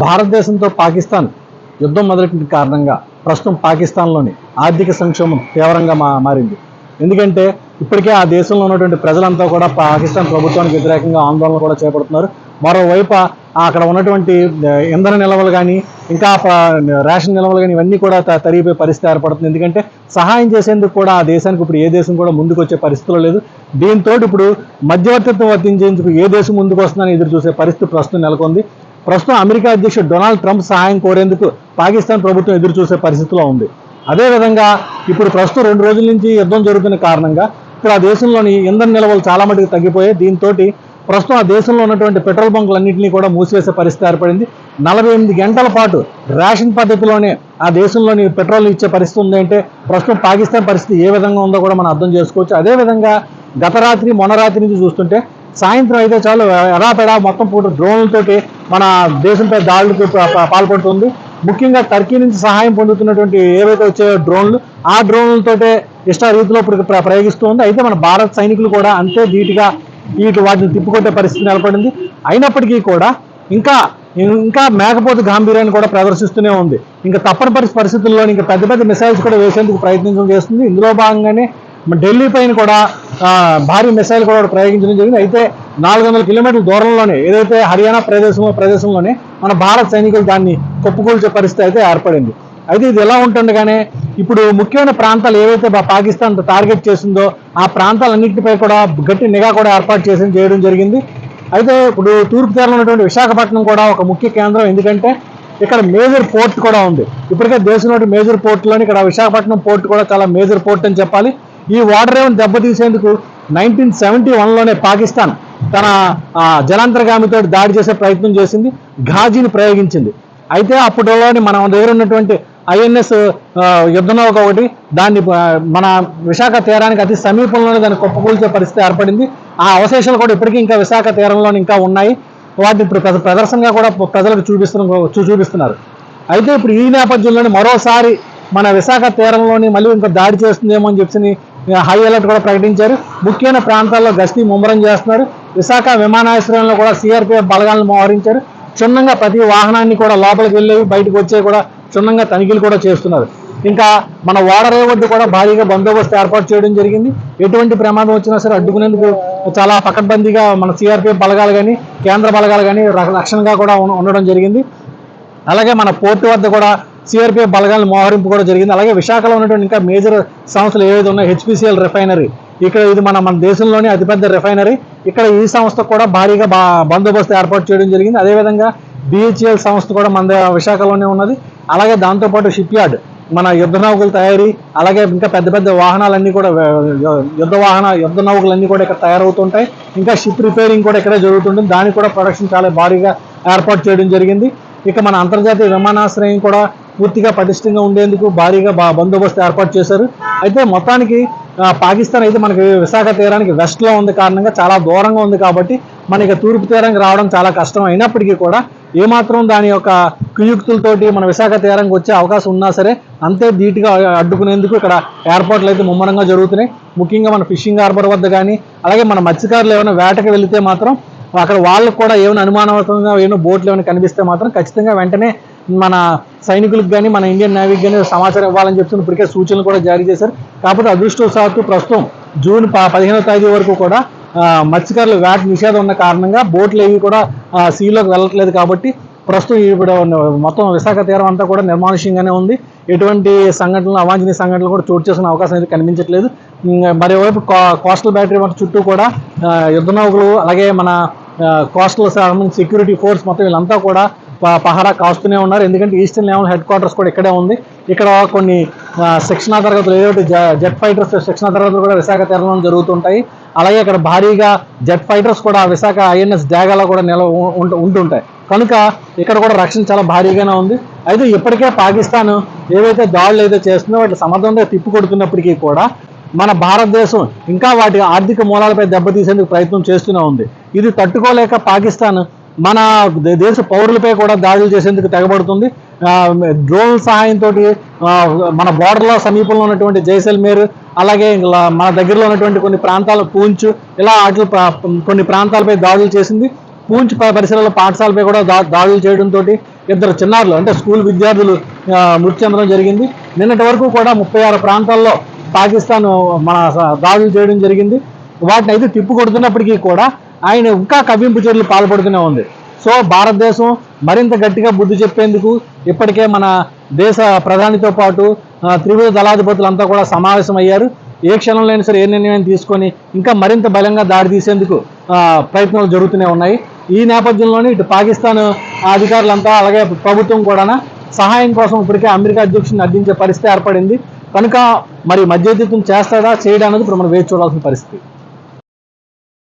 భారతదేశంతో పాకిస్తాన్ యుద్ధం మొదలైన కారణంగా ప్రస్తుతం పాకిస్తాన్లోని ఆర్థిక సంక్షోభం తీవ్రంగా మారింది. ఎందుకంటే ఇప్పటికే ఆ దేశంలో ఉన్నటువంటి ప్రజలంతా కూడా పాకిస్తాన్ ప్రభుత్వానికి వ్యతిరేకంగా ఆందోళన కూడా చేపడుతున్నారు. మరోవైపు అక్కడ ఉన్నటువంటి ఇంధన నిల్వలు కానీ ఇంకా రేషన్ నిల్వలు కానీ ఇవన్నీ కూడా తరిగిపోయే పరిస్థితి ఏర్పడుతుంది. ఎందుకంటే సహాయం చేసేందుకు కూడా ఆ దేశానికి ఇప్పుడు ఏ దేశం కూడా ముందుకు వచ్చే పరిస్థితిలో లేదు. దీంతో ఇప్పుడు మధ్యవర్తిత్వం వర్తించేందుకు ఏ దేశం ముందుకు వస్తుందని ఎదురు చూసే పరిస్థితి ప్రస్తుతం నెలకొంది. ప్రస్తుతం అమెరికా అధ్యక్షుడు డొనాల్డ్ ట్రంప్ సహాయం కోరేందుకు పాకిస్తాన్ ప్రభుత్వం ఎదురు చూసే పరిస్థితిలో ఉంది. అదేవిధంగా ఇప్పుడు ప్రస్తుతం 2 రోజుల నుంచి యుద్ధం జరుగుతున్న కారణంగా ఇక్కడ ఆ దేశంలోని ఇంధన నిల్వలు చాలా మటుకు తగ్గిపోయాయి. దీంతో ప్రస్తుతం ఆ దేశంలో ఉన్నటువంటి పెట్రోల్ బంకులన్నింటినీ కూడా మూసివేసే పరిస్థితి ఏర్పడింది. 48 గంటల పాటు రేషన్ పద్ధతిలోనే ఆ దేశంలోని పెట్రోల్ ఇచ్చే పరిస్థితి ఉంది. అంటే ప్రస్తుతం పాకిస్తాన్ పరిస్థితి ఏ విధంగా ఉందో కూడా మనం అర్థం చేసుకోవచ్చు. అదేవిధంగా గత రాత్రి మొన్న రాత్రి నుంచి చూస్తుంటే సాయంత్రం అయితే చాలు ఎడాపెడా మొత్తం పూట డ్రోన్లతోటి మన దేశంపై దాడులకు పాల్పడుతుంది. ముఖ్యంగా టర్కీ నుంచి సహాయం పొందుతున్నటువంటి ఏవైతే వచ్చే డ్రోన్లు ఆ డ్రోన్లతోటే ఇష్ట రీతిలో ఇప్పుడు ప్రయోగిస్తుంది. అయితే మన భారత సైనికులు కూడా అంతే ధీటుగా వాటిని తిప్పుకొట్టే పరిస్థితి నెలకొంది. అయినప్పటికీ కూడా ఇంకా మేకపోతు గాంభీర్యాన్ని కూడా ప్రదర్శిస్తూనే ఉంది. ఇంకా తప్పని పరిస్థితుల్లో ఇంకా పెద్ద పెద్ద మిసైల్స్ కూడా వేసేందుకు ప్రయత్నించడం చేస్తుంది. ఇందులో భాగంగానే ఢిల్లీ పైన కూడా భారీ మిసైల్ కూడా ప్రయోగించడం జరిగింది. అయితే 400 కిలోమీటర్ల దూరంలోనే ఏదైతే హర్యానా ప్రదేశంలోనే మన భారత సైనికులు దాన్ని కొప్పుకూల్చే పరిస్థితి అయితే ఏర్పడింది. అయితే ఇది ఎలా ఉంటుండగానే ఇప్పుడు ముఖ్యమైన ప్రాంతాలు ఏవైతే పాకిస్తాన్ టార్గెట్ చేసిందో ఆ ప్రాంతాలన్నింటిపై కూడా గట్టి నిఘా కూడా ఏర్పాటు చేయడం జరిగింది. అయితే ఇప్పుడు తూర్పు తీరంలో ఉన్నటువంటి విశాఖపట్నం కూడా ఒక ముఖ్య కేంద్రం. ఎందుకంటే ఇక్కడ మేజర్ పోర్ట్ కూడా ఉంది. ఇప్పటికే దేశంలోని మేజర్ పోర్టులోని ఇక్కడ విశాఖపట్నం పోర్ట్ కూడా చాలా మేజర్ పోర్ట్ అని చెప్పాలి. ఈ వాటర్ రేవును దెబ్బతీసేందుకు 1971లోనే పాకిస్తాన్ తన జలాంతర్గామితో దాడి చేసే ప్రయత్నం చేసింది, ఘాజీని ప్రయోగించింది. అయితే అప్పటిలోని మన దగ్గర ఉన్నటువంటి INS యుద్ధనౌక ఒకటి దాన్ని మన విశాఖ తీరానికి అతి సమీపంలోనే దాన్ని కుప్పకూల్చే పరిస్థితి ఏర్పడింది. ఆ అవశేషాలు కూడా ఇప్పటికీ ఇంకా విశాఖ తీరంలోనే ఇంకా ఉన్నాయి. వాటిని ఇప్పుడు ప్రదర్శనగా కూడా ప్రజలకు చూపిస్తున్నారు. అయితే ఇప్పుడు ఈ నేపథ్యంలోనే మరోసారి మన విశాఖ తీరంలోని మళ్ళీ ఇంకా దాడి చేస్తుందేమో అని చెప్పి హై అలర్ట్ కూడా ప్రకటించారు. ముఖ్యమైన ప్రాంతాల్లో గస్తీ ముమ్మరం చేస్తున్నారు. విశాఖ విమానాశ్రయంలో కూడా CRPF బలగాలను మోహరించారు. క్షుణ్ణంగా ప్రతి వాహనాన్ని కూడా లోపలికి వెళ్ళేవి బయటకు వచ్చే కూడా క్షుణ్ణంగా తనిఖీలు కూడా చేస్తున్నారు. ఇంకా మన ఓడరేవు వద్ద కూడా భారీగా బందోబస్తు ఏర్పాటు చేయడం జరిగింది. ఎటువంటి ప్రమాదం వచ్చినా సరే అడ్డుకునేందుకు చాలా పకడ్బందీగా మన CRPF బలగాలు కానీ కేంద్ర బలగాలు కానీ రక్షణగా కూడా ఉండడం జరిగింది. అలాగే మన పోర్టు వద్ద కూడా CRPF బలగాలను మోహరింపు కూడా జరిగింది. అలాగే విశాఖలో ఉన్నటువంటి ఇంకా మేజర్ సంస్థలు ఏవైతే ఉన్నాయో HPCL రిఫైనరీ, ఇక్కడ ఇది మన దేశంలోనే అతిపెద్ద రిఫైనరీ. ఇక్కడ ఈ సంస్థ కూడా భారీగా బందోబస్తు ఏర్పాటు చేయడం జరిగింది. అదేవిధంగా BHEL సంస్థ కూడా మన విశాఖలోనే ఉన్నది. అలాగే దాంతోపాటు షిప్ యార్డ్, మన యుద్ధ నౌకల తయారీ, అలాగే ఇంకా పెద్ద పెద్ద వాహనాలన్నీ కూడా యుద్ధ నౌకలన్నీ కూడా ఇక్కడ తయారవుతుంటాయి. ఇంకా షిప్ రిపేరింగ్ కూడా ఇక్కడే జరుగుతుంటుంది. దానికి కూడా ప్రొడక్షన్ చాలా భారీగా ఏర్పాటు చేయడం జరిగింది. ఇక మన అంతర్జాతీయ విమానాశ్రయం కూడా పూర్తిగా పటిష్టంగా ఉండేందుకు భారీగా బందోబస్తు ఏర్పాటు చేశారు. అయితే మొత్తానికి పాకిస్తాన్ అయితే మనకి విశాఖ తీరానికి వెస్ట్లో ఉంది కారణంగా చాలా దూరంగా ఉంది కాబట్టి మనకి తూర్పు తీరానికి రావడం చాలా కష్టం. అయినప్పటికీ కూడా ఏమాత్రం దాని యొక్క కుయుక్తులతోటి మన విశాఖ తీరానికి వచ్చే అవకాశం ఉన్నా సరే అంతే ధీటుగా అడ్డుకునేందుకు ఇక్కడ ఏర్పాట్లు అయితే ముమ్మరంగా జరుగుతున్నాయి. ముఖ్యంగా మన ఫిషింగ్ హార్బర్ వద్ద కానీ అలాగే మన మత్స్యకారులు ఏమైనా వేటకి వెళితే మాత్రం అక్కడ వాళ్ళకు కూడా ఏమైనా అనుమానాస్పదంగా ఏమైనా బోట్లు ఏమైనా కనిపిస్తే మాత్రం ఖచ్చితంగా వెంటనే మన సైనికులకు కానీ మన ఇండియన్ నేవీకి కానీ సమాచారం ఇవ్వాలని చెప్తున్న ఇప్పటికే సూచనలు కూడా జారీ చేశారు. కాకపోతే అదృష్టవశాత్తు ప్రస్తుతం జూన్ 15వ తేదీ వరకు కూడా మత్స్యకారులు వేట నిషేధం ఉన్న కారణంగా బోట్లు ఏవి కూడా సీలోకి వెళ్ళట్లేదు. కాబట్టి ప్రస్తుతం ఇప్పుడు మొత్తం విశాఖ తీరం అంతా కూడా నిర్మానుష్యంగానే ఉంది. ఎటువంటి సంఘటనలు అవాంఛనీయ సంఘటనలు కూడా చోటు చేసుకునే అవకాశం అయితే కనిపించట్లేదు. మరోవైపు కోస్టల్ బ్యాటరీ చుట్టూ కూడా యుద్ధ నౌకలు అలాగే మన కోస్టల్ సెక్యూరిటీ ఫోర్స్ మొత్తం వీళ్ళంతా కూడా పహారా కాస్తూనే ఉన్నారు. ఎందుకంటే ఈస్టర్న్ నేవల్ హెడ్ క్వార్టర్స్ కూడా ఇక్కడే ఉంది. ఇక్కడ కొన్ని శిక్షణా తరగతులు ఏదైతే జెట్ ఫైటర్స్ శిక్షణా తరగతులు కూడా విశాఖ తీరంలో జరుగుతుంటాయి. అలాగే ఇక్కడ భారీగా జెట్ ఫైటర్స్ కూడా విశాఖ INS డాగాలో కూడా ఉంటుంటాయి. కనుక ఇక్కడ కూడా రక్షణ చాలా భారీగానే ఉంది. అయితే ఇప్పటికే పాకిస్తాన్ ఏవైతే దాడులు అయితే చేస్తుందో వాటి సమర్థంగా తిప్పి కొడుతున్నప్పటికీ కూడా మన భారతదేశం ఇంకా వాటి ఆర్థిక మూలాలపై దెబ్బతీసేందుకు ప్రయత్నం చేస్తూనే ఉంది. ఇది తట్టుకోలేక పాకిస్తాన్ మన దేశ పౌరులపై కూడా దాడులు చేసేందుకు తెగబడుతుంది. డ్రోన్ సహాయంతో మన బోర్డర్లో సమీపంలో ఉన్నటువంటి జైసల్మేర్ అలాగే మన దగ్గరలో ఉన్నటువంటి కొన్ని ప్రాంతాల పూంచ్ ఇలా కొన్ని ప్రాంతాలపై దాడులు చేసింది. పూంచ్ పరిసరాల పాఠశాలపై కూడా దాడులు చేయడంతో ఇద్దరు చిన్నారులు అంటే స్కూల్ విద్యార్థులు మృతి చెందడం జరిగింది. నిన్నటి వరకు కూడా 36 ప్రాంతాల్లో పాకిస్తాన్ మన దాడులు చేయడం జరిగింది. వాటిని అయితే తిప్పు కొడుతున్నప్పటికీ కూడా ఆయన ఇంకా కవ్వింపు చర్యలు పాల్పడుతూనే ఉంది. సో భారతదేశం మరింత గట్టిగా బుద్ధి చెప్పేందుకు ఇప్పటికే మన దేశ ప్రధానితో పాటు త్రివిధ దళాధిపతులంతా కూడా సమావేశం అయ్యారు. ఏ క్షణంలో సరే ఏ నిర్ణయం తీసుకొని ఇంకా మరింత బలంగా దాడి తీసేందుకు ప్రయత్నాలు జరుగుతూనే ఉన్నాయి. ఈ నేపథ్యంలోనే ఇటు పాకిస్తాన్ అధికారులంతా అలాగే ప్రభుత్వం కూడా సహాయం కోసం ఇప్పటికే అమెరికా అధ్యక్షుడిని అర్థించే పరిస్థితి ఏర్పడింది. కనుక మరి మధ్యవర్తిత్వం చేస్తాడా చేయడా అనేది ఇప్పుడు మనం వేచి చూడాల్సిన పరిస్థితి.